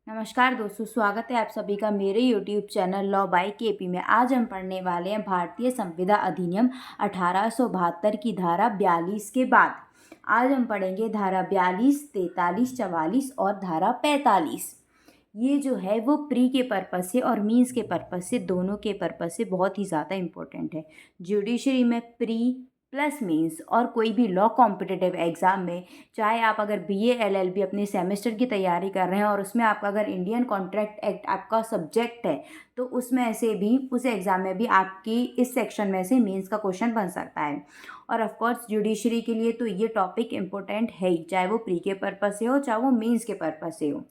नमस्कार दोस्तों, स्वागत है आप सभी का मेरे YouTube channel law by KP में। आज हम पढ़ने वाले हैं भारतीय संविदा अधिनियम 1872 की धारा 42 के बाद। आज हम पढ़ेंगे धारा 42, 43, 44 और धारा 45। ये जो है वो प्री के पर्पज़ से और मीन्स के पर्पज़ से, दोनों के पर्पज़ से बहुत ही ज़्यादा इम्पोर्टेंट है। जुडिशरी में प्री प्लस मीन्स और कोई भी लॉ कॉम्पिटिटिव एग्ज़ाम में, चाहे आप अगर बीए एलएलबी अपने सेमेस्टर की तैयारी कर रहे हैं और उसमें आपका अगर इंडियन कॉन्ट्रैक्ट एक्ट आपका सब्जेक्ट है, तो उसमें से भी उस एग्ज़ाम में भी आपकी इस सेक्शन में से मीन्स का क्वेश्चन बन सकता है। और ऑफ कोर्स जुडिशरी के लिए तो ये टॉपिक इम्पोर्टेंट है ही, चाहे वो प्री के पर्पज़ से हो चाहे वो मीन्स के पर्पज़ से हो।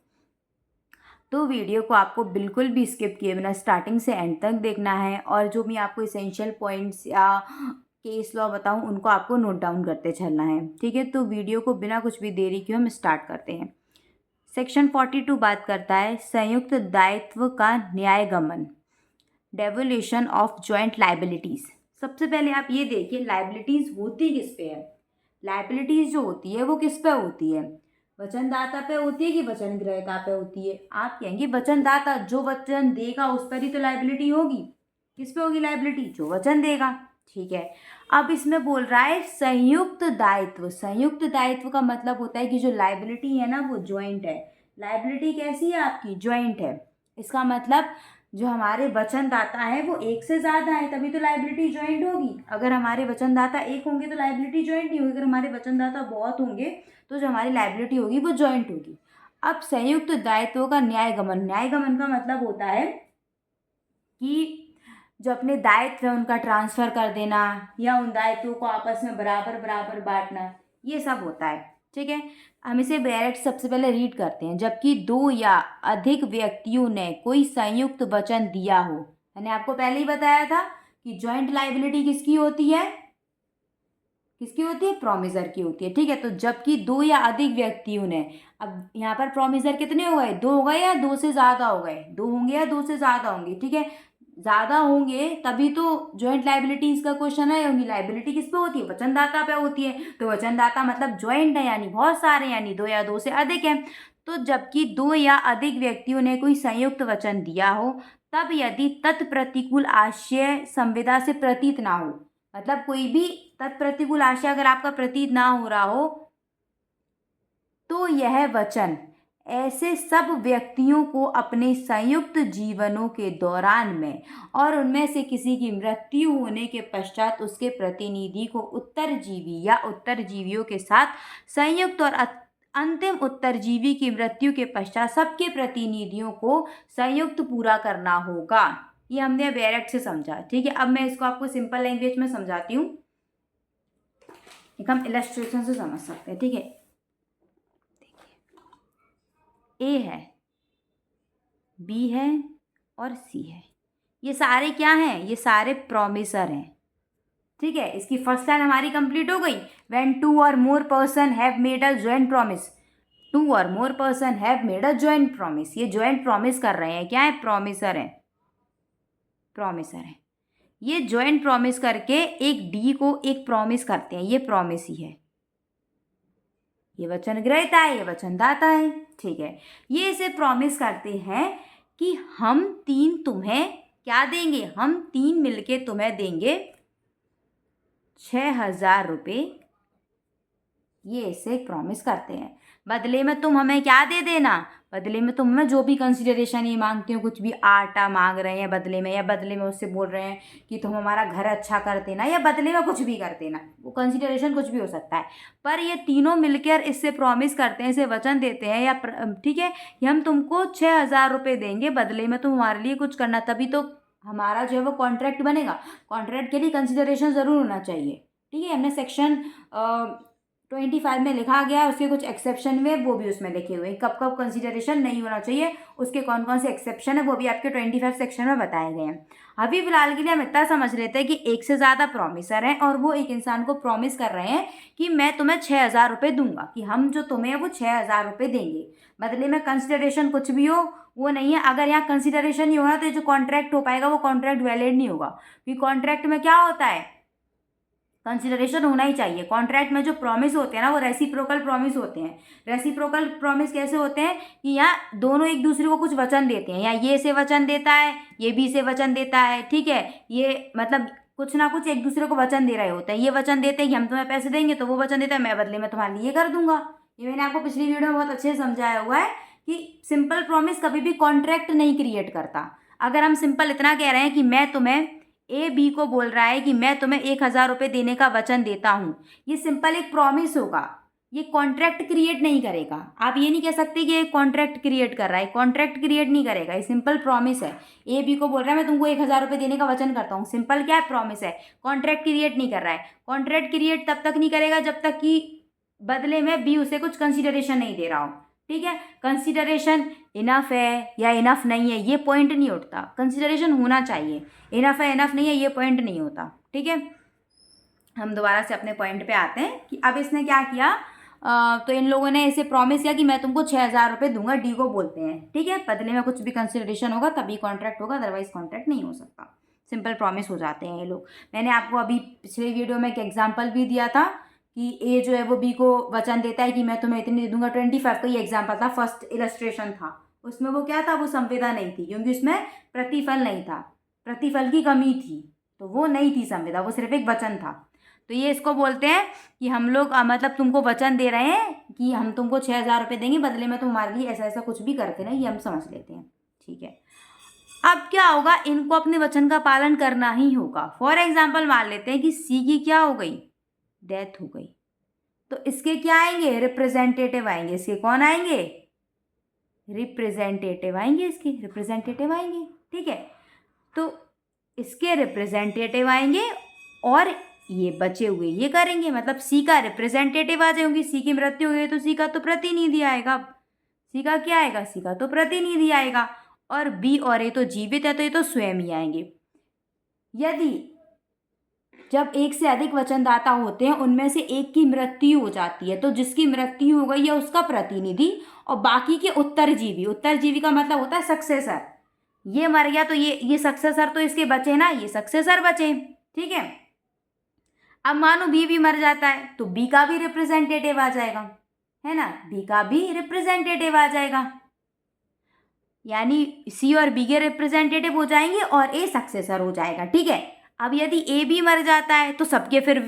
तो वीडियो को आपको बिल्कुल भी स्किप किए बिना स्टार्टिंग से एंड तक देखना है, और जो भी आपको इसेंशियल पॉइंट्स या केस लॉ बताऊं उनको आपको नोट डाउन करते चलना है, ठीक है। तो वीडियो को बिना कुछ भी देरी के हम स्टार्ट करते हैं। सेक्शन 42 बात करता है संयुक्त दायित्व का न्यायगमन, डेवोल्यूशन ऑफ जॉइंट लाइबिलिटीज़। सबसे पहले आप ये देखिए, लाइबिलिटीज़ होती किस पे है। लाइबिलिटीज़ जो होती है वो किस पे होती है, वचनदाता पे होती है कि वचन ग्रहता पे होती है। आप कहेंगे वचनदाता, जो वचन देगा उस पर ही तो लाइबिलिटी होगी। किस पे होगी लाइबिलिटी, जो वचन देगा, ठीक है। अब इसमें बोल रहा है संयुक्त दायित्व। संयुक्त दायित्व का मतलब होता है कि जो लाइबिलिटी है ना वो ज्वाइंट है। लाइबिलिटी कैसी है आपकी, ज्वाइंट है। इसका मतलब जो हमारे वचनदाता है वो एक से ज़्यादा है, तभी तो लाइबिलिटी ज्वाइंट होगी। अगर हमारे वचनदाता एक होंगे तो लाइबिलिटी ज्वाइंट नहीं होगी। अगर हमारे वचनदाता बहुत होंगे तो जो हमारी लाइबिलिटी होगी वो ज्वाइंट होगी। अब संयुक्त दायित्वों का न्यायगमन, न्यायगमन का मतलब होता है कि जो अपने दायित्व है उनका ट्रांसफ़र कर देना या उन दायित्वों को आपस में बराबर बराबर बांटना, ये सब होता है, ठीक है। हम इसे डायरेक्ट सबसे पहले रीड करते हैं। जबकि दो या अधिक व्यक्तियों ने कोई संयुक्त वचन दिया हो, मैंने आपको पहले ही बताया था कि जॉइंट लाइबिलिटी किसकी होती है, किसकी होती है, प्रोमिसर की होती है, ठीक है। तो जबकि दो या अधिक व्यक्तियों ने, अब यहाँ पर प्रोमिसर कितने हो गए, दो हो गए या दो से ज़्यादा हो गए, दो होंगे या दो से ज़्यादा होंगे, ठीक है। ज़्यादा होंगे तभी तो जॉइंट लाइबिलिटीज़ का क्वेश्चन है। होंगी लाइबिलिटी किस पे होती है, वचनदाता पे होती है। तो वचनदाता मतलब जॉइंट है, यानी बहुत सारे, यानी दो या दो से अधिक है। तो जबकि दो या अधिक व्यक्तियों ने कोई संयुक्त वचन दिया हो, तब यदि तत्प्रतिकूल आशय संविदा से प्रतीत ना हो, मतलब कोई भी तत्प्रतिकूल आशय अगर आपका प्रतीत ना हो रहा हो, तो यह वचन ऐसे सब व्यक्तियों को अपने संयुक्त जीवनों के दौरान में और उनमें से किसी की मृत्यु होने के पश्चात उसके प्रतिनिधि को उत्तरजीवी या उत्तरजीवियों के साथ संयुक्त और अंतिम उत्तरजीवी की मृत्यु के पश्चात सबके प्रतिनिधियों को संयुक्त पूरा करना होगा। ये हमने डायरेक्ट से समझा, ठीक है। अब मैं इसको आपको सिंपल लैंग्वेज में समझाती हूँ, एक हम इलस्ट्रेशन से समझ सकते हैं, ठीक है। ए है, बी है और सी है, ये सारे क्या हैं, ये सारे प्रोमिसर हैं, ठीक है। इसकी फर्स्ट लाइन हमारी कंप्लीट हो गई। When two or more person have made a joint promise, two or more person have made a joint promise, ये जॉइंट प्रॉमिस कर रहे हैं, क्या है, प्रोमिसर है, प्रोमिसर है। ये जॉइंट प्रॉमिस करके एक डी को एक प्रॉमिस करते हैं, ये प्रॉमिस ही है। ये वचन ग्रहता है, ये वचनदाता है, ठीक है। ये इसे प्रॉमिस करते हैं कि हम तीन तुम्हें क्या देंगे, हम तीन मिलके तुम्हें देंगे 6,000 रुपये। ये इसे प्रॉमिस करते हैं। बदले में तुम हमें क्या दे देना, बदले में तुम हमें जो भी कंसिडरेशन ये मांगते हो, कुछ भी आटा मांग रहे हैं बदले में, या बदले में उससे बोल रहे हैं कि तुम हमारा घर अच्छा कर देना, या बदले में कुछ भी कर देना, वो कंसिडरेशन कुछ भी हो सकता है। पर ये तीनों मिलकर इससे प्रॉमिस करते हैं, इसे वचन देते हैं, या ठीक है, कि हम तुमको 6,000 रुपये देंगे, बदले में तुम हमारे लिए कुछ करना, तभी तो हमारा जो है वो कॉन्ट्रैक्ट बनेगा। कॉन्ट्रैक्ट के लिए कंसिडरेशन ज़रूर होना चाहिए, ठीक है। हमने सेक्शन 25 में लिखा गया है, उसके कुछ एक्सेप्शन में वो भी उसमें लिखे हुए हैं, कब कब कंसिडरेशन नहीं होना चाहिए, उसके कौन कौन से एक्सेप्शन है वो भी आपके 25 सेक्शन में बताए गए हैं। अभी फिलहाल के लिए हम इतना समझ लेते हैं कि एक से ज़्यादा प्रॉमिसर हैं और वो एक इंसान को प्रॉमिस कर रहे हैं कि मैं तुम्हें 6,000 रुपये दूंगा, कि हम जो तुम्हें वो 6,000 रुपये देंगे, बदले में कंसिडरेशन कुछ भी हो वो नहीं है। अगर यहाँ कंसिडरेशन नहीं होना तो जो कॉन्ट्रैक्ट हो पाएगा वो कॉन्ट्रैक्ट वैलिड नहीं होगा, क्योंकि कॉन्ट्रैक्ट में क्या होता है, कंसिडरेशन होना ही चाहिए। कॉन्ट्रैक्ट में जो प्रॉमिस होते हैं ना वो रेसिप्रोकल प्रॉमिस होते हैं। रेसिप्रोकल प्रॉमिस कैसे होते हैं कि यहाँ दोनों एक दूसरे को कुछ वचन देते हैं, या ये से वचन देता है, ये भी से वचन देता है, ठीक है। ये मतलब कुछ ना कुछ एक दूसरे को वचन दे रहे होते हैं। ये वचन देते हैं कि हम तुम्हें पैसे देंगे, तो वो वचन देता है मैं बदले में तुम्हारे लिए कर दूंगा। ये मैंने आपको पिछली वीडियो में बहुत अच्छे से समझाया हुआ है कि सिंपल प्रॉमिस कभी भी कॉन्ट्रैक्ट नहीं क्रिएट करता। अगर हम सिंपल इतना कह रहे हैं कि मैं तुम्हें, ए बी को बोल रहा है कि मैं तुम्हें 1,000 रुपये देने का वचन देता हूँ, ये सिंपल एक प्रॉमिस होगा, ये कॉन्ट्रैक्ट क्रिएट नहीं करेगा। आप ये नहीं कह सकते कि ये कॉन्ट्रैक्ट क्रिएट कर रहा है, कॉन्ट्रैक्ट क्रिएट नहीं करेगा, ये सिंपल प्रॉमिस है। ए बी को बोल रहा है मैं तुमको 1,000 रुपये देने का वचन करता हूँ, सिंपल क्या है, प्रॉमिस है, कॉन्ट्रैक्ट क्रिएट नहीं कर रहा है। कॉन्ट्रैक्ट क्रिएट तब तक नहीं करेगा जब तक कि बदले में बी उसे कुछ कंसिडरेशन नहीं दे रहा हो, ठीक है। कंसिडरेशन इनफ है या इनफ नहीं है ये पॉइंट नहीं उठता, कंसिडरेशन होना चाहिए। इनफ है इनफ नहीं है ये पॉइंट नहीं होता, ठीक है। हम दोबारा से अपने पॉइंट पे आते हैं कि अब इसने क्या किया, तो इन लोगों ने इसे प्रॉमिस किया कि मैं तुमको 6,000 रुपये दूंगा, डी को बोलते हैं, ठीक है। बदले में कुछ भी कंसिडरेशन होगा तभी कॉन्ट्रैक्ट होगा, अदरवाइज कॉन्ट्रैक्ट नहीं हो सकता। सिंपल प्रॉमिस हो जाते हैं ये लोग। मैंने आपको अभी पिछले वीडियो में एक एग्जाम्पल भी दिया था कि ए जो है वो बी को वचन देता है कि मैं तुम्हें इतने दे दूंगा। 25 का ये एग्जाम्पल था, फर्स्ट इलस्ट्रेशन था। उसमें वो क्या था, वो संविदा नहीं थी क्योंकि उसमें प्रतिफल नहीं था, प्रतिफल की कमी थी, तो वो नहीं थी संविदा, वो सिर्फ एक वचन था। तो ये इसको बोलते हैं कि हम लोग मतलब तुमको वचन दे रहे हैं कि हम तुमको 6,000 रुपये देंगे, बदले में तुम हमारे लिए ऐसा ऐसा कुछ भी करते ना, ये हम समझ लेते हैं, ठीक है। अब क्या होगा, इनको अपने वचन का पालन करना ही होगा। फॉर एग्जाम्पल मान लेते हैं कि सी की क्या हो गई, डेथ हो गई, तो इसके क्या आएंगे, रिप्रेजेंटेटिव आएंगे। इसके कौन आएंगे, रिप्रेजेंटेटिव आएंगे, इसके रिप्रेजेंटेटिव आएंगे, ठीक है। तो इसके रिप्रेजेंटेटिव आएंगे और ये बचे हुए ये करेंगे, मतलब सी का रिप्रेजेंटेटिव आ जाएंगे। सी की मृत्यु हुई तो सी का तो प्रतिनिधि आएगा, सी का क्या आएगा, सी का तो प्रतिनिधि आएगा। और बी और ए तो जीवित है तो ये तो स्वयं ही आएंगे। यदि जब एक से अधिक वचनदाता होते हैं उनमें से एक की मृत्यु हो जाती है, तो जिसकी मृत्यु हो गई है उसका प्रतिनिधि और बाकी के उत्तरजीवी, उत्तरजीवी का मतलब होता है सक्सेसर। ये मर गया तो ये सक्सेसर तो इसके बचे ना, ये सक्सेसर बचे, ठीक है। अब मानो बी भी मर जाता है तो बी का भी रिप्रेजेंटेटिव आ जाएगा, है ना, बी का भी रिप्रेजेंटेटिव आ जाएगा, यानी सी और बी के रिप्रेजेंटेटिव हो जाएंगे और ए सक्सेसर हो जाएगा, ठीक है। अब यदि ए भी मर जाता है तो सबके फिर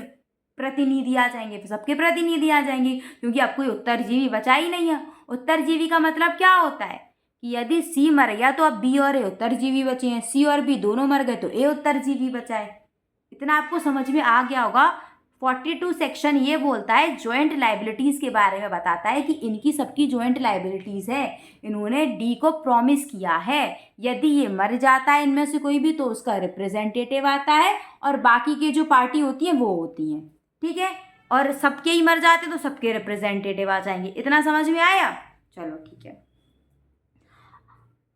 प्रतिनिधि आ जाएंगे, सबके प्रतिनिधि आ जाएंगे क्योंकि अब कोई उत्तरजीवी बचा ही नहीं है। उत्तरजीवी का मतलब क्या होता है कि यदि सी मर गया तो अब बी और ए उत्तरजीवी बचे हैं, सी और बी दोनों मर गए तो ए उत्तरजीवी बचा है। इतना आपको समझ में आ गया होगा। 42 सेक्शन ये बोलता है, जॉइंट लाइबिलिटीज़ के बारे में बताता है कि इनकी सबकी जॉइंट लाइबिलिटीज़ है। इन्होंने डी को प्रॉमिस किया है यदि ये मर जाता है इनमें से कोई भी तो उसका रिप्रेजेंटेटिव आता है और बाकी की जो पार्टी होती है वो होती हैं, ठीक है। और सबके ही मर जाते तो सबके रिप्रेजेंटेटिव आ जाएंगे। इतना समझ में आया, चलो ठीक है।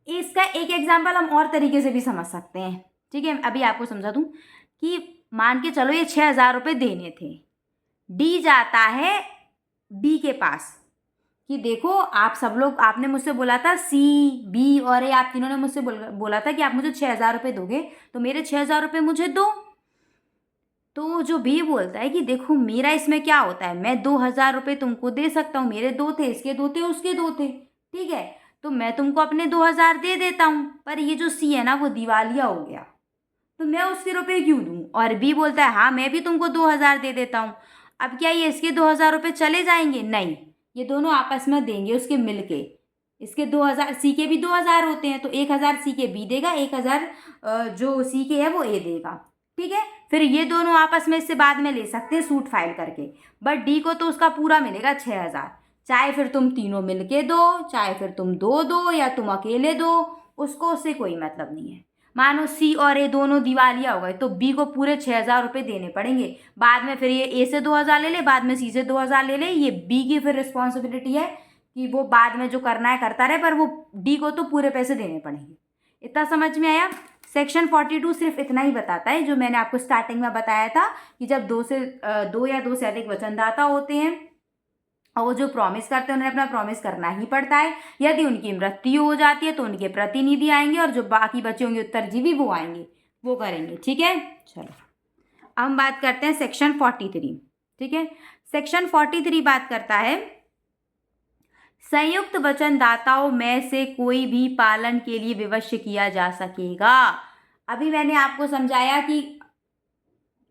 इसका एक एग्जाम्पल हम और तरीके से भी समझ सकते हैं, ठीक है। अभी आपको समझा दूँ कि मान के चलो ये 6,000 रुपये देने थे, डी जाता है बी के पास कि देखो आप सब लोग, आपने मुझसे बोला था सी बी और ए, आप तीनों ने मुझसे बोला था कि आप मुझे 6,000 रुपये दोगे तो मेरे 6,000 रुपये मुझे दो। तो जो बी बोलता है कि देखो मेरा इसमें क्या होता है, मैं 2,000 रुपये तुमको दे सकता हूँ, मेरे दो थे, इसके दो थे, उसके दो थे, ठीक है, तो मैं तुमको अपने 2,000 दे देता हूँ। पर ये जो सी है ना वो दिवालिया हो गया तो मैं उसके रुपये क्यों दूँ। और बी बोलता है हाँ मैं भी तुमको 2,000 दे देता हूँ। अब क्या ये इसके 2,000 रुपये चले जाएंगे, नहीं, ये दोनों आपस में देंगे उसके मिल के। इसके 2,000, सी के भी 2,000 होते हैं तो 1,000 सी के बी देगा, 1,000 जो सी के है वो ए देगा, ठीक है। फिर ये दोनों आपस में इससे बाद में ले सकते हैं सूट फाइल करके, बट डी को तो उसका पूरा मिलेगा 6,000, चाहे फिर तुम तीनों मिल के दो, चाहे फिर तुम दो दो या तुम अकेले दो, उसको उससे कोई मतलब नहीं है। मानो सी और ए दोनों दिवालिया हो गए तो बी को पूरे 6,000 रुपये देने पड़ेंगे। बाद में फिर ये ए से 2,000 ले ले, बाद में सी से 2,000 ले ले, ये बी की फिर रिस्पॉन्सिबिलिटी है कि वो बाद में जो करना है करता रहे, पर वो डी को तो पूरे पैसे देने पड़ेंगे। इतना समझ में आया। सेक्शन 42 सिर्फ इतना ही बताता है जो मैंने आपको स्टार्टिंग में बताया था कि जब दो या दो से अधिक वचनदाता होते हैं और वो जो प्रॉमिस करते हैं उन्हें अपना प्रॉमिस करना ही पड़ता है। यदि उनकी मृत्यु हो जाती है तो उनके प्रतिनिधि आएंगे और जो बाकी बचे होंगे उत्तरजीवी वो आएंगे, वो करेंगे, ठीक है। चलो अब हम बात करते हैं सेक्शन 43। ठीक है, सेक्शन 43 बात करता है संयुक्त वचनदाताओं में से कोई भी पालन के लिए विवश किया जा सकेगा। अभी मैंने आपको समझाया कि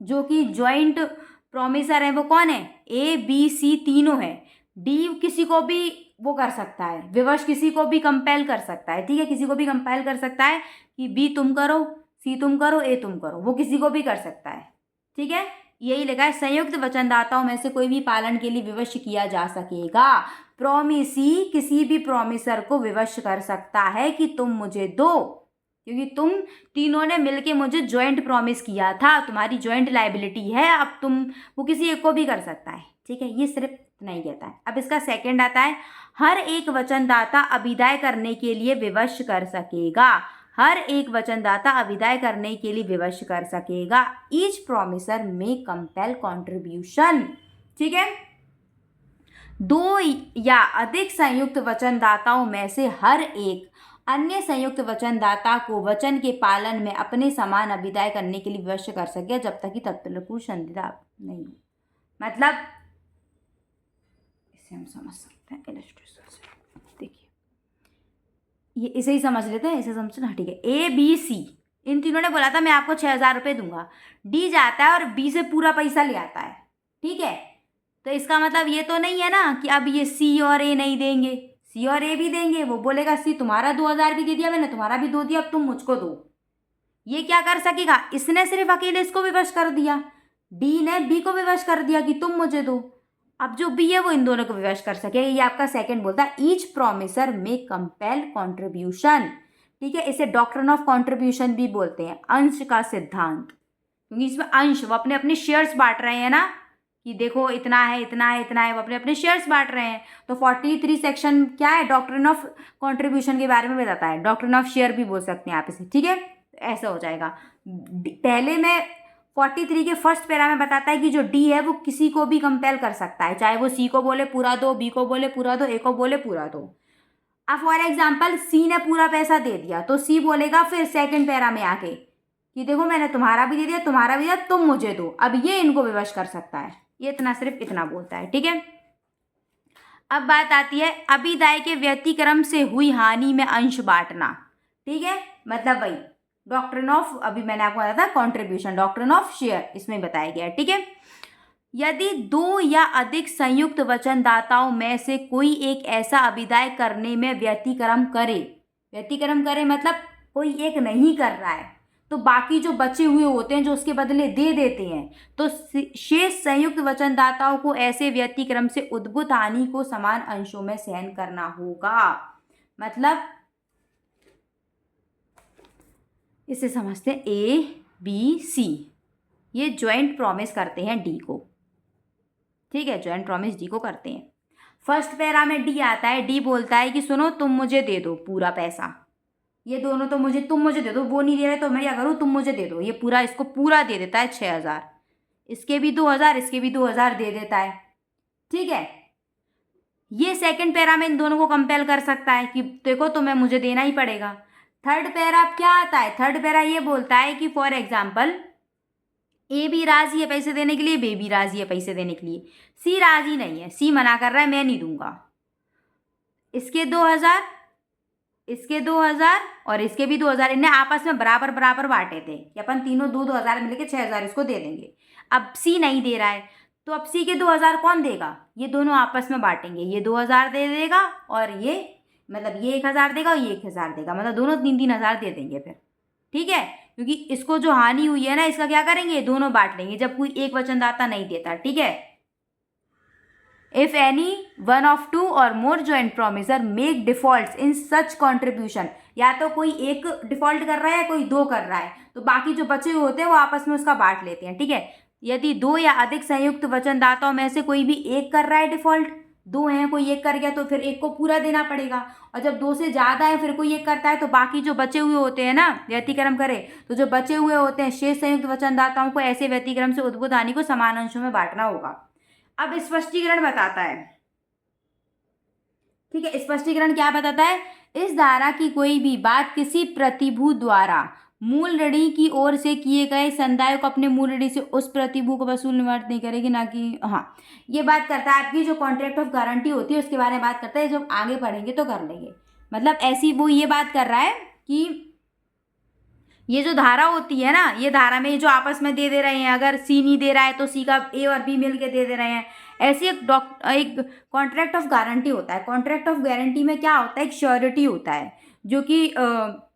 जो कि ज्वाइंट प्रोमिसर है वो कौन है, ए बी सी तीनों है। डी किसी को भी वो कर सकता है, विवश किसी को भी कंपेल कर सकता है। ठीक है, किसी को भी कंपेल कर सकता है कि बी तुम करो, सी तुम करो, ए तुम करो, वो किसी को भी कर सकता है। ठीक है, यही लिखा है संयुक्त वचनदाताओं में से कोई भी पालन के लिए विवश किया जा सकेगा। प्रोमिसी किसी भी प्रोमिसर को विवश कर सकता है कि तुम मुझे दो, क्योंकि तुम तीनों ने मिलके मुझे ज्वाइंट प्रॉमिस किया था, तुम्हारी ज्वाइंट लाइबिलिटी है, अब तुम वो किसी एक को भी कर सकता है। ठीक है, ये सिर्फ इतना ही कहता है। अब इसका सेकंड आता है हर एक वचनदाता अभिदाय करने के लिए विवश कर सकेगा। हर एक वचनदाता अभिदाय करने के लिए विवश कर सकेगा। ईच प्रोमिसर में कंपेल कॉन्ट्रीब्यूशन। ठीक है, दो या अधिक संयुक्त वचनदाताओं में से हर एक अन्य संयुक्त वचनदाता को वचन के पालन में अपने समान अभिदाय करने के लिए विवश कर सके जब तक कि तत्परपूर्ण संधिता नहीं हो। मतलब इसे हम समझ सकते हैं इलस्ट्रेशन से। देखिए, ये इसे ही समझ लेते हैं, इसे समझना। ठीक है, ए बी सी इन तीनों ने बोला था मैं आपको 6,000 रुपये दूंगा। डी जाता है और बी से पूरा पैसा ले आता है। ठीक है, तो इसका मतलब ये तो नहीं है ना कि अब ये सी और ए नहीं देंगे, सी और ए भी देंगे। वो बोलेगा सी तुम्हारा 2,000 भी दे दिया मैंने, तुम्हारा भी दो दिया, अब तुम मुझको दो। ये क्या कर सकेगा, इसने सिर्फ अकेले इसको विवश कर दिया, डी ने बी को विवश कर दिया कि तुम मुझे दो। अब जो बी है वो इन दोनों को विवश कर सके। ये आपका सेकंड बोलता है ईच प्रोमिसर में कंपेल कॉन्ट्रीब्यूशन। ठीक है, इसे डॉक्ट्रिन ऑफ कॉन्ट्रीब्यूशन भी बोलते हैं, अंश का सिद्धांत, क्योंकि इसमें अंश वो अपने अपने शेयर्स बांट रहे हैं ना, कि देखो इतना है इतना है इतना है, वो अपने अपने शेयर्स बांट रहे हैं। तो 43 सेक्शन क्या है, डॉक्ट्रिन ऑफ कॉन्ट्रीब्यूशन के बारे में बताता है, डॉक्ट्रिन ऑफ शेयर भी बोल सकते हैं आप इसे। ठीक है, ऐसा हो जाएगा। पहले में 43 के फर्स्ट पैरा में बताता है कि जो डी है वो किसी को भी कंपेल कर सकता है, चाहे वो सी को बोले पूरा दो, बी को बोले पूरा दो, ए को बोले पूरा दो। अब फॉर एग्जाम्पल सी ने पूरा पैसा दे दिया तो सी बोलेगा फिर सेकंड पैरा में आके कि देखो मैंने तुम्हारा भी दे दिया, तुम्हारा भी दिया, तुम मुझे दो। अब ये इनको विवश कर सकता है। ये इतना सिर्फ इतना बोलता है। ठीक है, अब बात आती है अभिदाय के व्यतिक्रम से हुई हानि में अंश बांटना। ठीक है, मतलब वही डॉक्ट्रिन ऑफ, अभी मैंने आपको बताया था कॉन्ट्रीब्यूशन, डॉक्ट्रिन ऑफ शेयर इसमें बताया गया है। ठीक है, यदि दो या अधिक संयुक्त वचनदाताओं में से कोई एक ऐसा अभिदाय करने में व्यतिक्रम करे, व्यतिक्रम करे मतलब कोई एक नहीं कर रहा है तो बाकी जो बचे हुए होते हैं जो उसके बदले दे देते हैं, तो शेष संयुक्त वचनदाताओं को ऐसे व्यतिक्रम से उद्भूत हानि को समान अंशों में सहन करना होगा। मतलब इसे समझते हैं, ए बी सी ये ज्वाइंट प्रॉमिस करते हैं डी को। ठीक है, ज्वाइंट प्रॉमिस डी को करते हैं। फर्स्ट पैरा में डी आता है, डी बोलता है कि सुनो तुम मुझे दे दो पूरा पैसा, ये दोनों तो मुझे, तुम मुझे दे दो, वो नहीं दे रहे तो मैं क्या करूँ, तुम मुझे दे दो। ये पूरा इसको पूरा दे देता है 6,000, इसके भी 2,000, इसके भी 2,000 दे देता है। ठीक है, ये सेकंड पैरा में इन दोनों को कंपेल कर सकता है कि देखो तुम्हें मुझे देना ही पड़ेगा। थर्ड पैरा क्या आता है, थर्ड पैरा ये बोलता है कि फॉर एग्जाम्पल ए भी राजी है पैसे देने के लिए, बी भी राजी है पैसे देने के लिए, सी राजी नहीं है, सी मना कर रहा है मैं नहीं दूंगा। इसके 2,000, इसके 2,000 और इसके भी 2,000, इन्हें आपस में बराबर बराबर बांटे थे कि अपन तीनों 2,000 मिलके 6,000 इसको दे देंगे। अब सी नहीं दे रहा है तो अब सी के 2,000 कौन देगा, ये दोनों आपस में बांटेंगे, ये 2,000 दे देगा और ये मतलब ये 1,000 देगा और ये 1,000 देगा, मतलब दोनों 3,000 दे देंगे फिर। ठीक है, क्योंकि इसको जो हानि हुई है ना इसका क्या करेंगे, दोनों बांट लेंगे जब कोई एक वचनदाता नहीं देता। ठीक है, if any one of two or more joint promisor make default in such contribution, या तो कोई एक डिफॉल्ट कर रहा है कोई दो कर रहा है तो बाकी जो बचे हुए होते हैं वो आपस में उसका बांट लेते हैं। ठीक है, यदि दो या अधिक संयुक्त वचनदाताओं में से कोई भी एक कर रहा है डिफॉल्ट, दो हैं कोई एक कर गया तो फिर एक को पूरा देना पड़ेगा, और जब दो से ज़्यादा है फिर कोई एक करता है तो बाकी जो बचे हुए होते हैं ना, व्यतिक्रम करे तो जो बचे हुए होते हैं शेष संयुक्त वचनदाताओं को ऐसे व्यतिक्रम से उद्भूत हानि को समान अंशों में बांटना होगा। अब स्पष्टीकरण बताता है। ठीक है, स्पष्टीकरण क्या बताता है, इस धारा की कोई भी बात किसी प्रतिभूत द्वारा मूल ऋणी की ओर से किए गए संदाय को अपने मूल ऋणी से उस प्रतिभू को वसूल निवार्त नहीं करेगी, ना कि हाँ ये बात करता है आपकी जो कॉन्ट्रैक्ट ऑफ गारंटी होती है उसके बारे में बात करता है, जब आगे पढ़ेंगे तो कर लेंगे। मतलब ऐसी वो ये बात कर रहा है कि ये जो धारा होती है ना, ये धारा में जो आपस में दे रहे हैं, अगर सी नहीं दे रहा है तो सी का ए और बी मिल के दे रहे हैं, ऐसी एक कॉन्ट्रैक्ट ऑफ गारंटी होता है। कॉन्ट्रैक्ट ऑफ गारंटी में क्या होता है, एक श्योरिटी होता है जो कि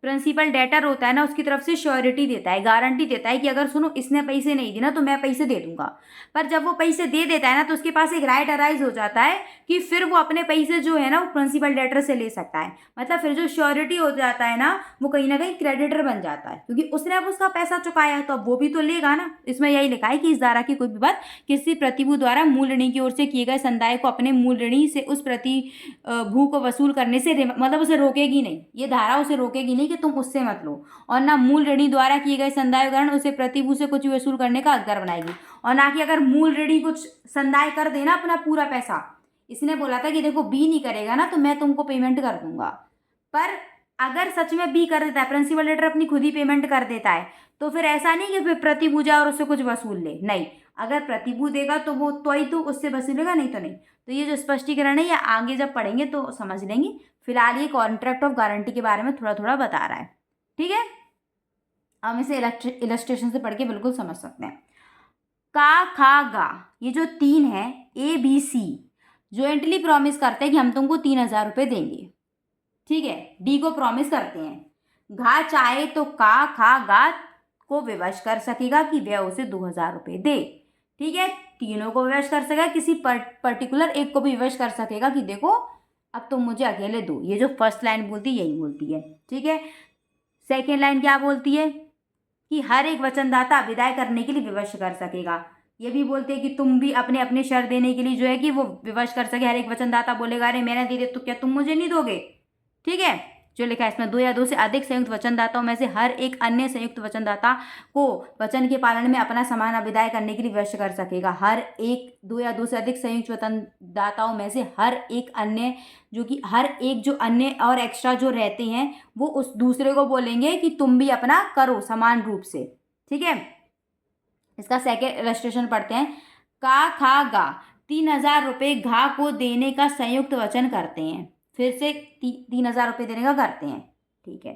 प्रिंसिपल डेटर होता है ना, उसकी तरफ से श्योरिटी देता है, गारंटी देता है कि अगर सुनो इसने पैसे नहीं दिए ना तो मैं पैसे दे दूंगा। पर जब वो पैसे दे देता है ना तो उसके पास एक राइट अराइज हो जाता है कि फिर वो अपने पैसे जो है ना वो प्रिंसिपल डेटर से ले सकता है। मतलब फिर जो श्योरिटी हो जाता है ना वो कहीं ना कहीं क्रेडिटर बन जाता है, क्योंकि उसने अब उसका पैसा चुकाया तो अब वो भी तो लेगा ना। इसमें यही लिखा है कि इस धारा की कोई भी बात किसी प्रतिभू द्वारा मूल ऋणी की ओर से किए गए संदाय को अपने मूल ऋणी से उस प्रतिभू को वसूल करने से मतलब उसे रोकेगी नहीं, ये धारा उसे रोकेगी नहीं कि तुम उससे मत लो, और ना मूल ऋणी द्वारा किए गए संदाय के कारण उसे प्रतिभू से कुछ वसूल करने का हकदार बनाएगी। और ना कि अगर मूल ऋणी कुछ संदाय कर देना अपना पूरा पैसा, इसने बोला था कि देखो बी नहीं करेगा ना तो मैं तुमको पेमेंट कर दूंगा, पर अगर सच में बी कर देता है, प्रिंसिपल लेटर अपनी खुद ही पेमेंट कर देता है, तो फिर ऐसा नहीं कि फिर प्रतिभू जाए और उससे कुछ वसूल ले, नहीं, अगर प्रतिभू देगा तो वो तो ही तो उससे वसूलेगा, नहीं तो नहीं। तो ये जो स्पष्टीकरण है ये आगे जब पढ़ेंगे तो समझ लेंगे। फिलहाल ये कॉन्ट्रैक्ट ऑफ गारंटी के बारे में थोड़ा थोड़ा बता रहा है, ठीक है। हम इसे इलस्ट्रेशन से पढ़ के बिल्कुल समझ सकते हैं। का खा गा ये जो तीन है A B C jointly promise करते हैं कि हम तुमको 3,000 रुपये देंगे, ठीक है। डी को प्रॉमिस करते हैं। घा चाहे तो का खा गा को विवश कर सकेगा कि वह उसे 2,000 रुपये दे, ठीक है। तीनों को विवश कर सकेगा, किसी पर्टिकुलर एक को भी विवश कर सकेगा कि देखो अब तुम मुझे अकेले दो। ये जो फर्स्ट लाइन बोलती है यही बोलती है, ठीक है। सेकेंड लाइन क्या बोलती है कि हर एक वचनदाता विदाई करने के लिए विवश कर सकेगा। ये भी बोलते हैं कि तुम भी अपने अपने शर्त देने के लिए जो है कि वो विवश कर सके। हर एक वचनदाता बोलेगा अरे मैंने दे दे तो क्या तुम मुझे नहीं दोगे, ठीक है। जो लिखा है इसमें, 2 या 2 से अधिक संयुक्त वचनदाताओं में से हर एक अन्य संयुक्त वचनदाता को वचन के पालन में अपना समान अभिदाय करने के लिए विवश कर सकेगा। हर एक 2 या 2 से अधिक संयुक्त वचनदाताओं में से हर एक अन्य जो अन्य और एक्स्ट्रा जो रहते हैं वो उस दूसरे को बोलेंगे कि तुम भी अपना करो समान रूप से, ठीक है। इसका सेकेंड इलस्ट्रेशन पढ़ते हैं। का खा गा 3,000 रुपये घा को देने का संयुक्त वचन करते हैं, फिर से 3,000 रुपये देने का करते हैं, ठीक है।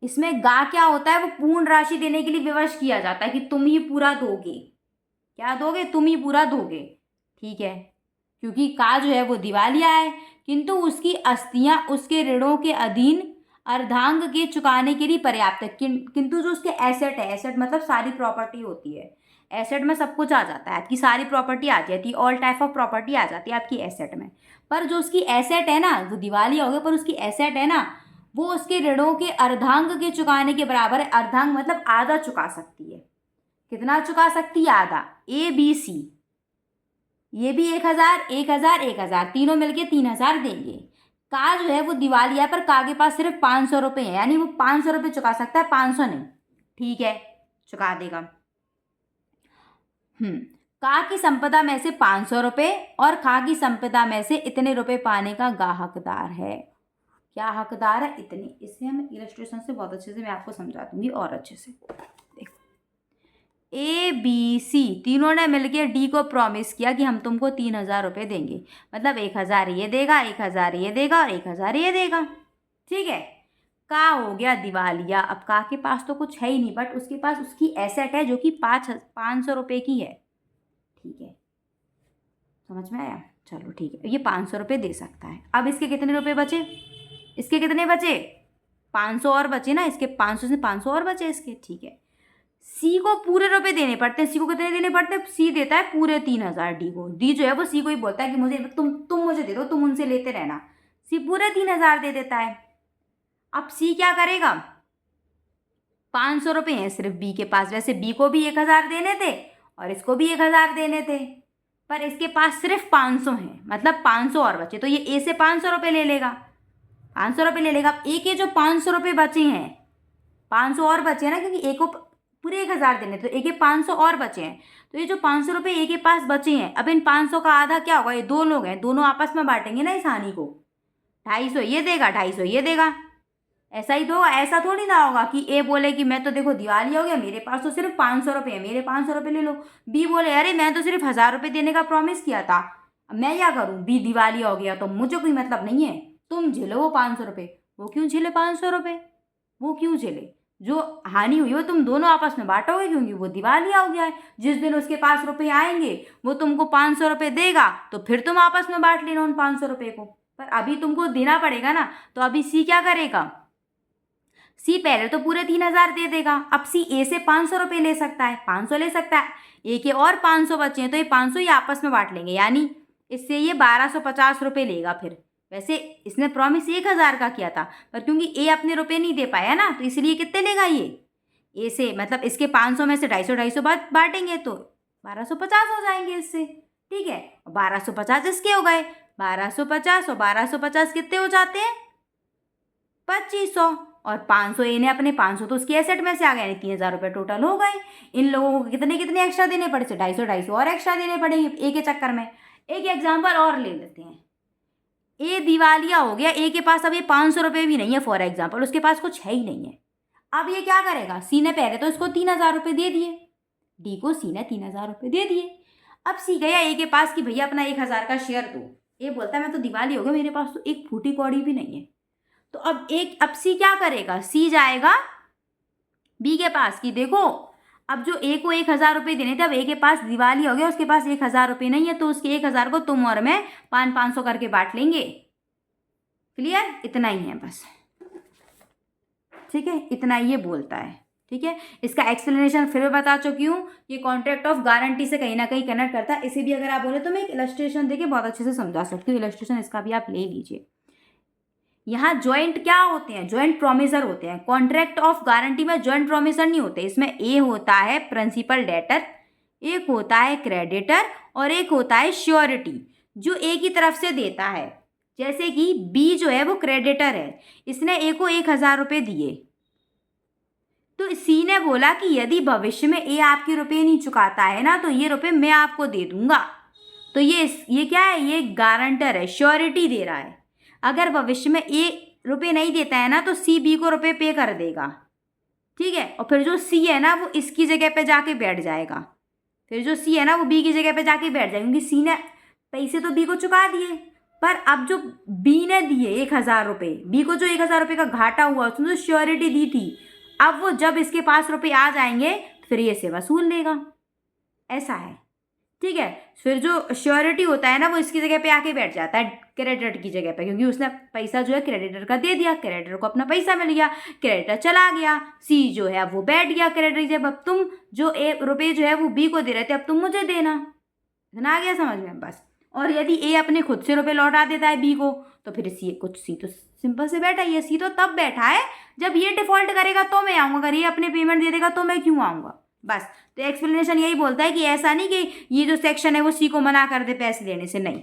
इसमें गा क्या होता है, वो पूर्ण राशि देने के लिए विवश किया जाता है कि तुम ही पूरा दोगे, क्या दोगे, तुम ही पूरा दोगे, ठीक है। क्योंकि का जो है वो दिवालिया है, किंतु उसकी अस्थियां उसके ऋणों के अधीन अर्धांग के चुकाने के लिए पर्याप्त है। किंतु जो उसके एसेट है, एसेट मतलब सारी प्रॉपर्टी होती है, एसेट में सब कुछ आ जाता है, आपकी सारी प्रॉपर्टी आ जाती है, ऑल टाइप ऑफ प्रॉपर्टी आ जाती है आपकी एसेट में। पर जो उसकी एसेट है ना वो दिवालिया हो गया, पर उसकी एसेट है ना वो उसके ऋणों के अर्धांग के चुकाने के बराबर है। अर्धांग मतलब आधा चुका सकती है। कितना चुका सकती है, आधा। ए बी सी ये भी 1,000 1,000 1,000 तीनों मिलके 3,000 देंगे। का जो है वो दिवालिया, पर का के पास सिर्फ 500 रुपये है, यानी वो 500 रुपये चुका सकता है, 500 नहीं, ठीक है, चुका देगा। का की संपदा में से 500 रुपये और खा की संपदा में से इतने रुपए पाने का गा हकदार है। क्या हकदार है, इतने। इसे हम इलस्ट्रेशन से बहुत अच्छे से मैं आपको समझा दूंगी और अच्छे से। देखो ए बी सी तीनों ने मिलकर डी को प्रॉमिस किया कि हम तुमको 3,000 रुपये देंगे, मतलब 1,000 ये देगा, 1,000 ये देगा और 1,000 ये देगा, ठीक है। का हो गया दिवालिया। अब का के पास तो कुछ है ही नहीं, बट उसके पास उसकी एसेट है जो कि 500 रुपये की है, ठीक है, समझ में आया। चलो ठीक है, ये 500 रुपये दे सकता है। अब इसके कितने रुपये बचे, इसके कितने बचे, 500 और बचे ना, इसके 500 से 500 और बचे इसके, ठीक है। सी को पूरे रुपए देने पड़ते हैं। सी को कितने देने पड़ते हैं, सी देता है पूरे 3,000 डी को। डी जो है वो सी को ही बोलता है कि मुझे तुम मुझे दे दो, तुम उनसे लेते रहना। सी पूरे 3,000 दे देता है। अब सी क्या करेगा, 500 रुपये हैं सिर्फ बी के पास, वैसे बी को भी 1,000 देने थे और इसको भी 1,000 देने थे, पर इसके पास सिर्फ 500 हैं, मतलब 500 और बचे, तो ये ए से 500 रुपये ले लेगा, 500 रुपये ले लेगा। अब ए के जो 500 रुपये बचे हैं, 500 और बचे हैं ना, क्योंकि ए को पूरे 1,000 देने, तो ए के 500 और बचे हैं, तो ये जो 500 रुपये ए के पास बचे हैं, अब इन 500 का आधा क्या होगा, ये 2 लोग हैं, दोनों आपस में बांटेंगे ना इस हानि को। 250 ये देगा, 250 ये देगा, ऐसा ही तो, ऐसा थोड़ी ना होगा कि ए बोले कि मैं तो देखो दिवाली हो गया, मेरे पास तो सिर्फ 500 रुपये है, मेरे 500 रुपये ले लो। बी बोले अरे मैं तो सिर्फ 1000 रुपये देने का प्रॉमिस किया था, अब मैं क्या करूँ, बी दिवाली हो गया तो मुझे कोई मतलब नहीं है, तुम झेलो वो 500 रुपये। वो क्यों झेले 500 रुपये, वो क्यों झेले, जो हानि हुई वो तुम दोनों आपस में बांटोगे, क्योंकि वो दिवाली हो गया है। जिस दिन उसके पास रुपये आएंगे वो तुमको 500 रुपये देगा, तो फिर तुम आपस में बांट लेना उन 500 रुपये को। पर अभी तुमको देना पड़ेगा ना, तो अभी सी क्या करेगा, सी पहले तो पूरे 3000 दे देगा। अब सी ए से 500 रुपये ले सकता है, 500 ले सकता है, ए के और 500 बचे हैं, तो ये 500 ही आपस में बांट लेंगे, यानी इससे ये 1250 रुपये लेगा। फिर वैसे इसने प्रॉमिस 1000 का किया था, पर क्योंकि ए अपने रुपये नहीं दे पाया ना, तो इसलिए कितने लेगा ये, ए से मतलब इसके 500 में से 250 बांटेंगे तो 1250 हो जाएंगे इससे। ठीक है, 1250 इसके हो गए, 1250 और 1250 कितने हो जाते हैं, 2500। और 500 ए ने अपने 500 तो उसकी एसेट में से आ गए, यानी 3000 रुपये टोटल हो गए। इन लोगों को कितने कितने एक्स्ट्रा देने पड़े, 250 और एक्स्ट्रा देने पड़ेंगे ए के चक्कर में। एक एग्जाम्पल और ले लेते हैं, ए दिवालिया हो गया, ए के पास अब ये 500 रुपये भी नहीं है फॉर एग्जाम्पल, उसके पास कुछ है ही नहीं है। अब ये क्या करेगा, सी ने पहले तो इसको 3000 रुपये दे दिए, डी को सी ने 3000 रुपये दे दिए। अब सी गया ए के पास कि भैया अपना 1000 का शेयर दो, ए बोलता है मैं तो दिवाली हो गया, मेरे पास तो एक फूटी कौड़ी भी नहीं है। तो अब सी क्या करेगा, सी जाएगा बी के पास कि देखो अब जो ए को 1000 रुपये देने थे, अब ए के पास दिवाली हो गया, उसके पास 1000 रुपये नहीं है, तो उसके 1000 को तुम और मैं 500 करके बांट लेंगे। क्लियर, इतना ही है बस। ठीक है, इतना ही ये बोलता है। ठीक है, इसका एक्सप्लेनेशन फिर बता चुकी हूँ, ये कॉन्ट्रैक्ट ऑफ गारंटी से कहीं ना कहीं कनेक्ट करता है। इसे भी अगर आप बोले तो मैं एक इलस्ट्रेशन देके बहुत अच्छे से समझा सकती हूँ, इलस्ट्रेशन इसका भी आप ले लीजिए। यहाँ ज्वाइंट क्या होते हैं, ज्वाइंट प्रोमिसर होते हैं। कॉन्ट्रैक्ट ऑफ गारंटी में ज्वाइंट प्रोमिसर नहीं होते, इसमें ए होता है प्रिंसिपल डेटर, एक होता है क्रेडिटर और एक होता है श्योरिटी, जो ए की तरफ से देता है। जैसे कि बी जो है वो क्रेडिटर है, इसने ए को 1000 रुपये दिए, तो सी ने बोला कि यदि भविष्य में ए आपके रुपये नहीं चुकाता है ना, तो ये रुपये मैं आपको दे दूंगा। तो ये क्या है, ये गारंटर है, श्योरिटी दे रहा है। अगर भविष्य में ए रुपये नहीं देता है ना, तो सी बी को रुपये पे कर देगा। ठीक है, और फिर जो सी है ना वो इसकी जगह पे जाके बैठ जाएगा, फिर जो सी है ना वो बी की जगह पे जाके बैठ जाएगा, क्योंकि सी ने पैसे तो बी को चुका दिए, पर अब जो बी ने दिए 1000 रुपये, बी को जो 1000 रुपये का घाटा हुआ उसने जो श्योरिटी दी थी, अब वो जब इसके पास रुपये आ जाएंगे फिर ये से वसूल लेगा, ऐसा है। ठीक है, फिर जो श्योरिटी होता है ना वो इसकी जगह पे आके बैठ जाता है क्रेडिटर की जगह पे, क्योंकि उसने पैसा जो है क्रेडिटर का दे दिया, क्रेडिटर को अपना पैसा मिल गया, क्रेडिटर चला गया, सी जो है वो बैठ गया क्रेडिटर जब, अब तुम जो रुपये जो है वो बी को दे रहे थे, अब तुम मुझे देना। इतना आ गया समझ में बस। और यदि ए अपने खुद से रुपये लौटा देता है बी को, तो फिर सी तो सिंपल से बैठा है, ये सी तो तब बैठा है जब ये डिफॉल्ट करेगा तो मैं आऊँगा, अगर ये अपने पेमेंट दे देगा तो मैं क्यों आऊँगा। बस, तो एक्सप्लेनेशन यही बोलता है कि ऐसा नहीं कि ये जो सेक्शन है वो सी को मना कर दे पैसे लेने से, नहीं,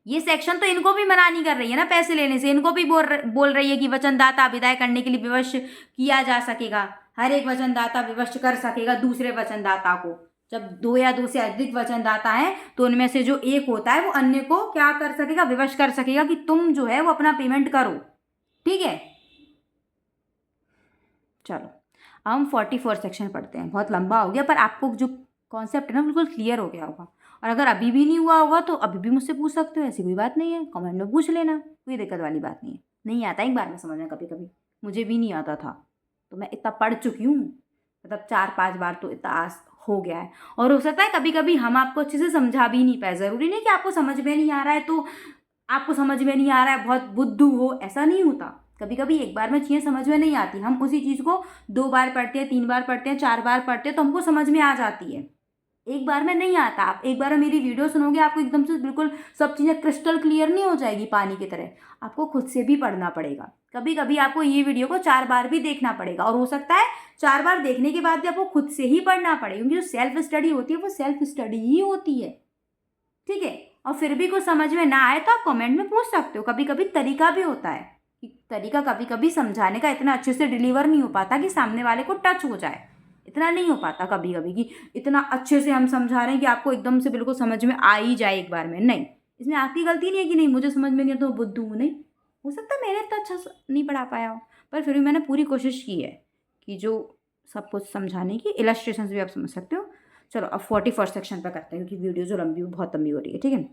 ये सेक्शन तो इनको भी मना नहीं कर रही है ना पैसे लेने से, इनको भी बोल रही है कि वचनदाता विदाई करने के लिए विवश किया जा सकेगा, हर एक वचनदाता विवश कर सकेगा दूसरे वचनदाता को। जब 2 या 2 से अधिक वचनदाता हैं तो उनमें से जो एक होता है वो अन्य को क्या कर सकेगा, विवश कर सकेगा कि तुम जो है वो अपना पेमेंट करो। ठीक है, चलो अब हम 44 सेक्शन पढ़ते हैं। बहुत लंबा हो गया, पर आपको जो कॉन्सेप्ट है ना बिल्कुल क्लियर हो गया होगा। और अगर अभी भी नहीं हुआ होगा तो अभी भी मुझसे पूछ सकते हो, ऐसी कोई बात नहीं है, कमेंट में पूछ लेना, कोई दिक्कत वाली बात नहीं है। नहीं आता एक बार में समझ में, कभी कभी मुझे भी नहीं आता था, तो मैं इतना पढ़ चुकी हूँ, मतलब 4-5 बार तो इतना हो गया है। और हो सकता है कभी कभी हम आपको अच्छे से समझा भी नहीं पाए, ज़रूरी नहीं कि आपको समझ में नहीं आ रहा है तो आपको समझ में नहीं आ रहा है, बहुत बुद्धू हो, ऐसा नहीं होता। कभी कभी एक बार में चीज़ें समझ में नहीं आती, हम उसी चीज़ को 2 बार पढ़ते हैं, 3 बार पढ़ते हैं, 4 बार पढ़ते हैं तो हमको समझ में आ जाती है। एक बार में नहीं आता। आप एक बार मेरी वीडियो सुनोगे आपको एकदम से बिल्कुल सब चीज़ें क्रिस्टल क्लियर नहीं हो जाएगी पानी की तरह, आपको खुद से भी पढ़ना पड़ेगा। कभी कभी आपको ये वीडियो को 4 बार भी देखना पड़ेगा, और हो सकता है 4 बार देखने के बाद भी आपको खुद से ही पढ़ना पड़े, क्योंकि जो सेल्फ स्टडी होती है वो सेल्फ स्टडी ही होती है। ठीक है, और फिर भी कुछ समझ में ना आए तो आप कमेंट में पूछ सकते हो। कभी कभी तरीका भी होता है कि तरीका कभी कभी समझाने का इतना अच्छे से डिलीवर नहीं हो पाता कि सामने वाले को टच हो जाए, इतना नहीं हो पाता कभी कभी कि इतना अच्छे से हम समझा रहे हैं कि आपको एकदम से बिल्कुल समझ में आ ही जाए एक बार में। नहीं, इसमें आपकी गलती नहीं है कि नहीं मुझे समझ में नहीं आता तो बुद्धू हूँ, नहीं, हो सकता है मैंने इतना अच्छा नहीं पढ़ा पाया हो, पर फिर भी मैंने पूरी कोशिश की है कि जो सब कुछ समझाने की, इलस्ट्रेशंस भी आप समझ सकते हो। चलो अब 41st सेक्शन पे करते हैं, क्योंकि वीडियो जो बहुत लंबी हो रही है, ठीक है।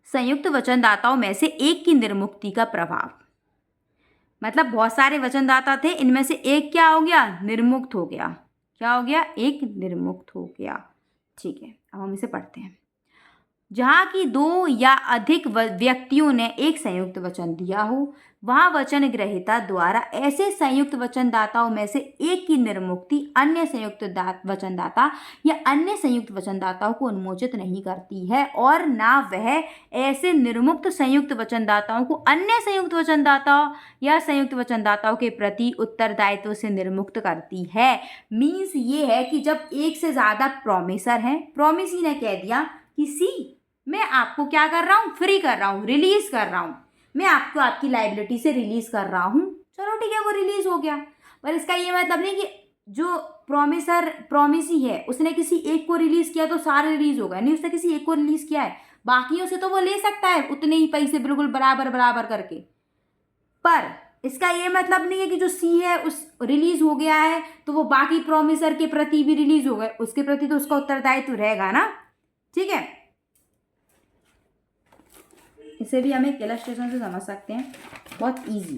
संयुक्त वचनदाताओं में से एक की निर्मुक्ति का प्रभाव, मतलब बहुत सारे वचनदाता थे, इनमें से एक क्या हो गया, निर्मुक्त हो गया। क्या हो गया, एक निर्मुक्त हो गया। ठीक है, अब हम इसे पढ़ते हैं। जहाँ की दो या अधिक व्यक्तियों ने एक संयुक्त वचन दिया हो, वहाँ वचन ग्रहीता द्वारा ऐसे संयुक्त वचनदाताओं में से एक की निर्मुक्ति अन्य संयुक्त वचनदाता या अन्य संयुक्त वचनदाताओं को उन्मोचित नहीं करती है, और ना वह ऐसे निर्मुक्त संयुक्त वचनदाताओं को अन्य संयुक्त वचनदाताओं या संयुक्त वचनदाताओं के प्रति उत्तरदायित्व से निर्मुक्त करती है। मीन्स ये है कि जब एक से ज़्यादा प्रॉमिसर हैं, प्रॉमिसी ने कह दिया कि सी मैं आपको क्या कर रहा हूँ, फ्री कर रहा हूँ, रिलीज कर रहा हूँ, मैं आपको आपकी लाइबिलिटी से रिलीज कर रहा हूँ, चलो ठीक है, वो रिलीज हो गया। पर इसका ये मतलब नहीं कि जो प्रॉमिसी है उसने किसी एक को रिलीज किया तो सारे रिलीज हो गए, नहीं, उसने किसी एक को रिलीज किया है, बाकियों से तो वो ले सकता है उतने ही पैसे बिल्कुल बराबर बराबर करके। पर इसका ये मतलब नहीं है कि जो सी है उस रिलीज हो गया है तो वो बाकी प्रॉमिसर के प्रति भी रिलीज हो गए, उसके प्रति तो उसका उत्तरदायित्व रहेगा ना। ठीक है, इसे भी हम एक इलस्ट्रेशन से समझ सकते हैं, बहुत इजी।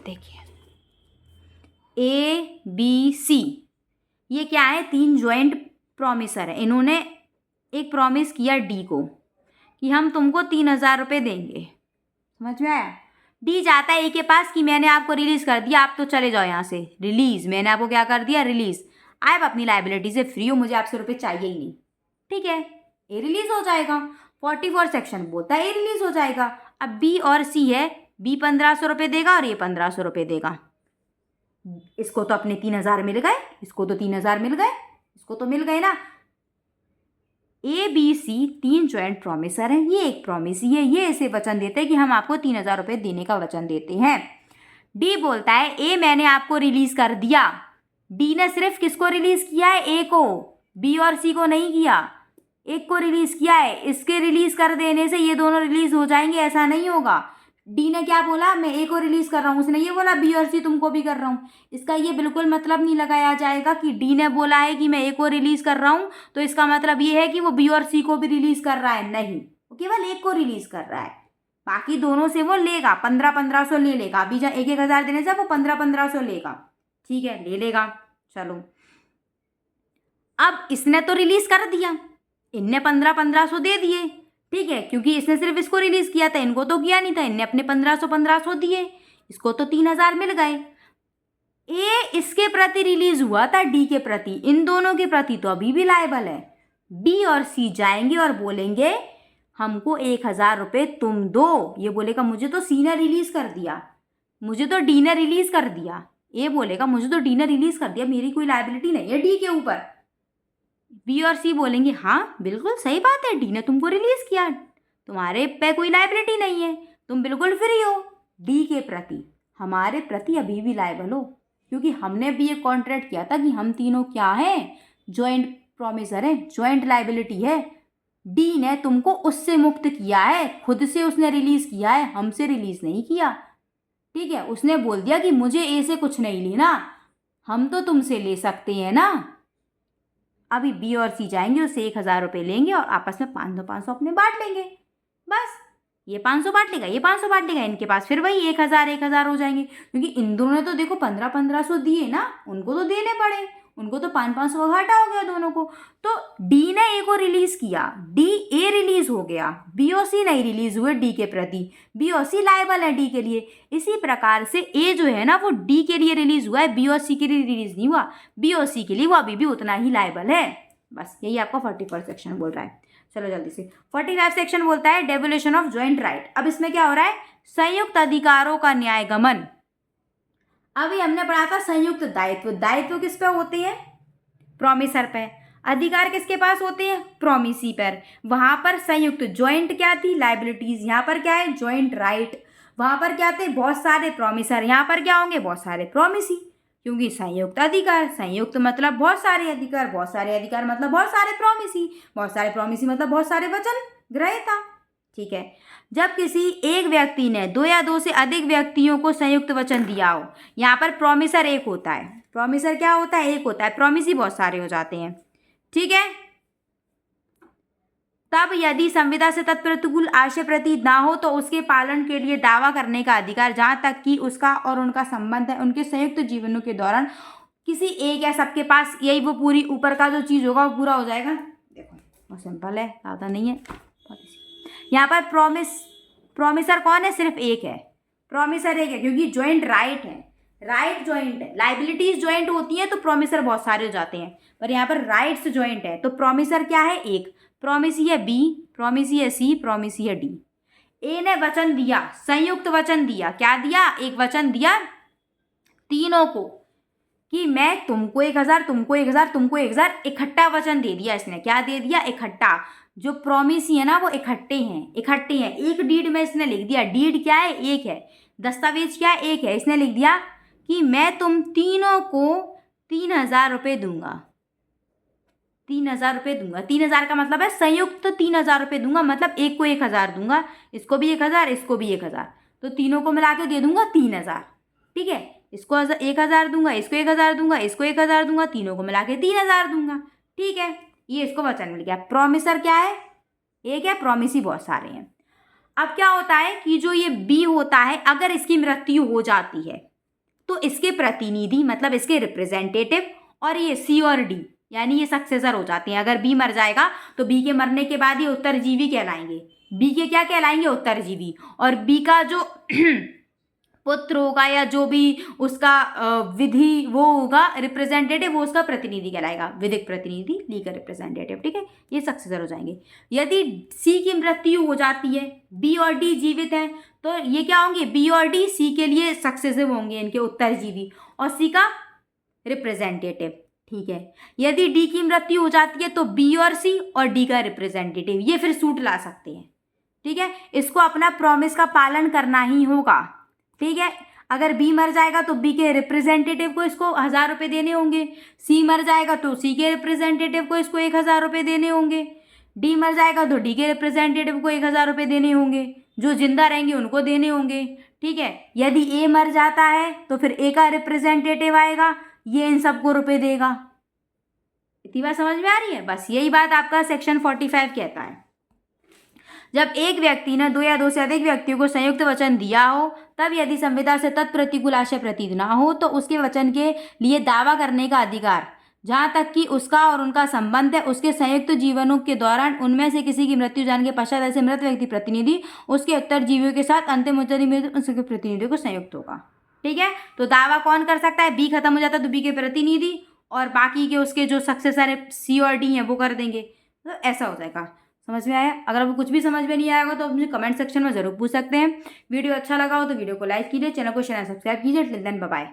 देखिए ए बी सी, ये क्या है, तीन ज्वाइंट प्रॉमिसर है। इन्होंने एक प्रॉमिस किया डी को कि हम तुमको 3,000 रुपये देंगे, समझ में आया। डी जाता है ए के पास कि मैंने आपको रिलीज कर दिया, आप तो चले जाओ यहाँ से, रिलीज, मैंने आपको क्या कर दिया, रिलीज, आप अपनी लाइबिलिटी से फ्री हो, मुझे आपसे रुपये चाहिए ही नहीं। ठीक है, ए रिलीज हो जाएगा। 44 सेक्शन बोलता है ए रिलीज हो जाएगा। अब बी और सी है, बी 1,500 रुपये देगा और ये 1,500 रुपये देगा। इसको तो अपने 3,000 मिल गए, इसको तो 3,000 मिल गए, इसको तो मिल गए ना। ए बी सी तीन ज्वाइंट प्रॉमिसर हैं, ये एक प्रॉमिसी है, ये इसे वचन देते हैं कि हम आपको 3,000 रुपये देने का वचन देते हैं। डी बोलता है ए मैंने आपको रिलीज कर दिया। डी ने सिर्फ किसको रिलीज किया है, ए को, बी और सी को नहीं किया, एक को रिलीज किया है। इसके रिलीज कर देने से ये दोनों रिलीज हो जाएंगे, ऐसा नहीं होगा। डी ने क्या बोला, मैं ए को रिलीज कर रहा हूँ, उसने ये बोला बी और सी तुमको भी कर रहा हूँ। इसका ये बिल्कुल मतलब नहीं लगाया जाएगा कि डी ने बोला है कि मैं ए को रिलीज कर रहा हूँ तो इसका मतलब ये है कि वो बी और सी को भी रिलीज कर रहा है, नहीं, वो केवल एक को रिलीज कर रहा है, बाकी दोनों से वो लेगा, 1500 ले लेगा। अभी जब 1,000 देने से वो 1500 लेगा, ठीक है, ले लेगा। चलो अब इसने तो रिलीज कर दिया, इनने 1500 दे दिए, ठीक है, क्योंकि इसने सिर्फ इसको रिलीज किया था, इनको तो किया नहीं था, इनने अपने 1500 दिए, इसको तो 3,000 मिल गए। ए इसके प्रति रिलीज हुआ था डी के प्रति, इन दोनों के प्रति तो अभी भी लायबल है। बी और सी जाएंगे और बोलेंगे हमको 1,000 रुपये तुम दो, ये बोलेगा मुझे तो सी ने रिलीज कर दिया, मुझे तो डी ने रिलीज कर दिया। ए बोलेगा मुझे तो डी ने रिलीज कर दिया, मेरी कोई लायबिलिटी नहीं है डी के ऊपर। बी और सी बोलेंगे हाँ बिल्कुल सही बात है, डी ने तुमको रिलीज किया, तुम्हारे पे कोई लायबिलिटी नहीं है, तुम बिल्कुल फ्री हो। डी के प्रति, हमारे प्रति अभी भी लायबल हो, क्योंकि हमने भी एक कॉन्ट्रैक्ट किया था कि हम तीनों क्या हैं, ज्वाइंट प्रॉमिसर हैं, ज्वाइंट लायबिलिटी है। डी ने तुमको उससे मुक्त किया है, खुद से उसने रिलीज किया है, हमसे रिलीज नहीं किया। ठीक है, उसने बोल दिया कि मुझे ए से कुछ नहीं लेना, हम तो तुमसे ले सकते हैं ना। अभी बी और सी जाएंगे, उससे 1,000 रुपये लेंगे और आपस में 500 अपने बांट लेंगे, बस। ये 500 बांट लेगा, ये 500 बांट लेगा, इनके पास फिर वही 1,000 हो जाएंगे, क्योंकि इन दोनों ने तो देखो 1500 दिए ना, उनको तो देने पड़े, उनको तो 500 घाटा हो गया दोनों को। तो डी ने ए को रिलीज किया, डी ए रिलीज हो गया, बी और सी नहीं रिलीज हुए डी के प्रति, बी और सी लायबल है डी के लिए। इसी प्रकार से ए जो है ना वो डी के लिए रिलीज हुआ है, बी और सी के लिए रिलीज नहीं हुआ, बी और सी के लिए वो अभी भी उतना ही लायबल है। बस यही आपका 41 सेक्शन बोल रहा है। चलो जल्दी से 45 सेक्शन बोलता है डेवोल्यूशन ऑफ ज्वाइंट राइट। अब इसमें क्या हो रहा है, संयुक्त अधिकारों का न्यायगमन। अभी हमने पढ़ा था संयुक्त दायित्व, दायित्व किस पे होते हैं, प्रॉमिसर पे, अधिकार किसके पास होते हैं, प्रॉमिसी पर। वहां पर संयुक्त ज्वाइंट क्या थी, लाइबिलिटीज, यहाँ पर क्या है, ज्वाइंट राइट। वहां पर क्या थे, बहुत सारे प्रॉमिसर, यहाँ पर क्या होंगे, बहुत सारे प्रॉमिसी, क्योंकि संयुक्त अधिकार, संयुक्त मतलब बहुत सारे अधिकार, बहुत सारे अधिकार मतलब बहुत सारे प्रॉमिसी, बहुत सारे प्रॉमिसी मतलब बहुत सारे वचन ग्रहीता। ठीक है, जब किसी एक व्यक्ति ने दो या दो से अधिक व्यक्तियों को संयुक्त वचन दिया हो, यहाँ पर प्रोमिसर एक होता है, प्रोमिसर क्या होता है, एक होता है, प्रोमिस ही बहुत सारे हो जाते हैं, ठीक है। तब यदि संविदा से तत्प्रतिकूल आशय प्रतीत ना हो तो उसके पालन के लिए दावा करने का अधिकार, जहाँ तक कि उसका और उनका संबंध है, उनके संयुक्त जीवनों के दौरान किसी एक या सबके पास, यही वो पूरी ऊपर का जो चीज़ होगा वो पूरा हो जाएगा। देखो बहुत सिंपल है, ज़्यादा नहीं है। यहाँ पर प्रोमिसर कौन है, सिर्फ एक है, प्रोमिसर एक है, क्योंकि ज्वाइंट राइट है, राइट ज्वाइंट है, लाइबिलिटीज ज्वाइंट होती हैं तो प्रोमिसर बहुत सारे हो जाते हैं, पर यहाँ पर राइट्स ज्वाइंट है, तो प्रोमिसर क्या है, एक। प्रोमिसी है बी, प्रोमिसी है सी, प्रोमिसी है डी। ए ने वचन दिया, संयुक्त वचन दिया, क्या दिया, एक वचन दिया तीनों को कि मैं तुमको 1000, तुमको 1000, तुमको 1000, इकट्ठा वचन दे दिया इसने, क्या दे दिया, इकट्ठा। जो प्रोमिसी है ना वो इकट्ठे हैं, इकट्ठे हैं, एक डीड में इसने लिख दिया, डीड क्या है, एक है, दस्तावेज क्या है, एक है, इसने लिख दिया कि मैं तुम तीनों को 3000 रुपये दूंगा, 3000 रुपये दूंगा। 3000 का मतलब है संयुक्त 3000 रुपये दूंगा, मतलब एक को 1000 दूंगा, इसको भी 1000, इसको भी 1000, तो तीनों को मिला के दे दूंगा 3000, ठीक है। इसको 1000 दूंगा, इसको 1000 दूंगा, इसको 1000 दूंगा, तीनों को मिला के 3000 दूंगा, ठीक है। ये इसको वचन मिल गया। प्रोमिसर क्या है, एक है, प्रोमिसी बहुत सारे हैं। अब क्या होता है कि जो ये बी होता है, अगर इसकी मृत्यु हो जाती है तो इसके प्रतिनिधि, मतलब इसके रिप्रेजेंटेटिव, और ये सी और डी यानी ये सक्सेसर हो जाते हैं। अगर बी मर जाएगा तो बी के मरने के बाद ये उत्तरजीवी कहलाएंगे, बी के क्या कहलाएंगे, उत्तरजीवी। और बी का जो पुत्र होगा या जो भी उसका विधि वो होगा रिप्रेजेंटेटिव, वो उसका प्रतिनिधि कहलाएगा, विधिक प्रतिनिधि, लीगल रिप्रेजेंटेटिव, ठीक है। ये सक्सेसर हो जाएंगे। यदि सी की मृत्यु हो जाती है, बी और डी जीवित हैं, तो ये क्या होंगे, बी और डी सी के लिए सक्सेसिव होंगे, इनके उत्तरजीवी, और सी का रिप्रेजेंटेटिव, ठीक है। यदि डी की मृत्यु हो जाती है तो बी और सी और डी का रिप्रेजेंटेटिव ये फिर सूट ला सकते हैं, ठीक है। इसको अपना प्रॉमिस का पालन करना ही होगा, ठीक है। अगर बी मर जाएगा तो बी के रिप्रेजेंटेटिव को इसको 1000 रुपये देने होंगे, सी मर जाएगा तो सी के रिप्रेजेंटेटिव को इसको 1000 रुपये देने होंगे, डी मर जाएगा तो डी के रिप्रेजेंटेटिव को 1000 रुपये देने होंगे, जो जिंदा रहेंगे उनको देने होंगे, ठीक है। यदि ए मर जाता है तो फिर ए का रिप्रेजेंटेटिव आएगा, ये इन सबको रुपये देगा। इतनी बात समझ में आ रही है, बस यही बात आपका सेक्शन 45 कहता है। जब एक व्यक्ति ने दो या दो से अधिक व्यक्तियों को संयुक्त वचन दिया हो, तब यदि संविदा से तत्प्रतिकूल आशय प्रतीत ना हो तो उसके वचन के लिए दावा करने का अधिकार, जहाँ तक कि उसका और उनका संबंध है, उसके संयुक्त जीवनों के दौरान उनमें से किसी की मृत्यु जाने के पश्चात ऐसे मृत व्यक्ति प्रतिनिधि उसके उत्तरजीवियों के साथ अंतिम उसके प्रतिनिधियों को संयुक्त होगा, ठीक है। तो दावा कौन कर सकता है, बी खत्म हो जाता है तो बी के प्रतिनिधि, और बाकी के उसके जो सक्सेसर है सी और डी हैं वो कर देंगे, तो ऐसा हो जाएगा। समझ में आया? अगर आपको कुछ भी समझ में नहीं आएगा तो आप मुझे कमेंट सेक्शन में जरूर पूछ सकते हैं। वीडियो अच्छा लगा हो तो वीडियो को लाइक कीजिए, चैनल को शेयर सब्सक्राइब कीजिए। Till then bye bye.